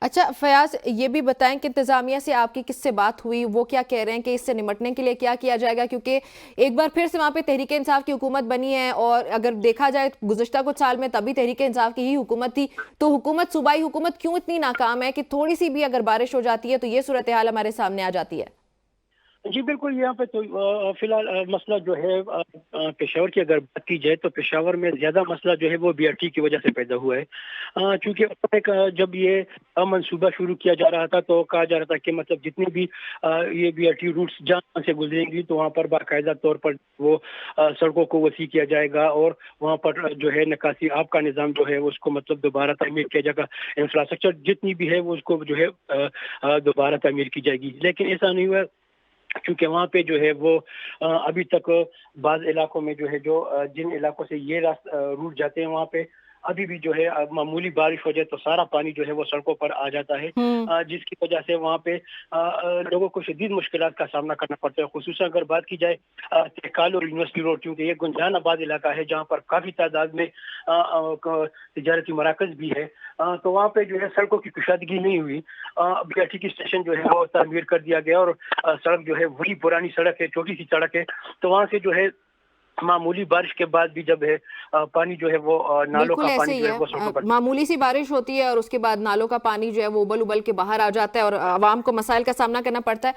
اچھا فیاض، یہ بھی بتائیں کہ انتظامیہ سے آپ کی کس سے بات ہوئی، وہ کیا کہہ رہے ہیں کہ اس سے نمٹنے کے لیے کیا کیا جائے گا؟ کیونکہ ایک بار پھر سے وہاں پہ تحریک انصاف کی حکومت بنی ہے، اور اگر دیکھا جائے گزشتہ کچھ سال میں تبھی تحریک انصاف کی ہی حکومت تھی، تو حکومت، صوبائی حکومت کیوں اتنی ناکام ہے کہ تھوڑی سی بھی اگر بارش ہو جاتی ہے تو یہ صورتحال ہمارے سامنے آ جاتی ہے؟ جی بالکل، یہاں پہ تو فی الحال مسئلہ جو ہے پشاور کی اگر بات کی جائے تو پشاور میں زیادہ مسئلہ جو ہے وہ بی آر ٹی کی وجہ سے پیدا ہوا ہے، چونکہ جب یہ منصوبہ شروع کیا جا رہا تھا تو کہا جا رہا تھا کہ مطلب جتنے بھی یہ بی آر ٹی روٹس جہاں سے گزریں گی تو وہاں پر باقاعدہ طور پر وہ سڑکوں کو وسیع کیا جائے گا، اور وہاں پر جو ہے نکاسی آب کا نظام جو ہے اس کو مطلب دوبارہ تعمیر کیا جائے گا، انفراسٹرکچر جتنی بھی ہے وہ اس کو جو ہے دوبارہ تعمیر کی جائے گی، لیکن ایسا نہیں ہوا کیونکہ وہاں پہ جو ہے وہ ابھی تک بعض علاقوں میں جو ہے جن علاقوں سے یہ روٹ جاتے ہیں وہاں پہ ابھی بھی جو ہے معمولی بارش ہو جائے تو سارا پانی جو ہے وہ سڑکوں پر آ جاتا ہے، جس کی وجہ سے وہاں پہ لوگوں کو شدید مشکلات کا سامنا کرنا پڑتا ہے، خصوصاً اگر بات کی جائے تہکال اور یونیورسٹی روڈ، کیونکہ یہ گنجان آباد علاقہ ہے جہاں پر کافی تعداد میں تجارتی مراکز بھی ہے، تو وہاں پہ جو ہے سڑکوں کی کشادگی نہیں ہوئی، بی آر ٹی کی اسٹیشن جو ہے وہ تعمیر کر دیا گیا، اور سڑک جو ہے وہی پرانی سڑک ہے، چھوٹی سی سڑک ہے، تو وہاں سے جو ہے معمولی بارش کے بعد بھی جب ہے پانی جو ہے وہ نالوں بالکل کا ایسے پانی جو ہی ہے ہے، وہ سڑکوں پر معمولی سی بارش ہوتی ہے اور اس کے بعد نالوں کا پانی جو ہے وہ ابل ابل کے باہر آ جاتا ہے اور عوام کو مسائل کا سامنا کرنا پڑتا ہے۔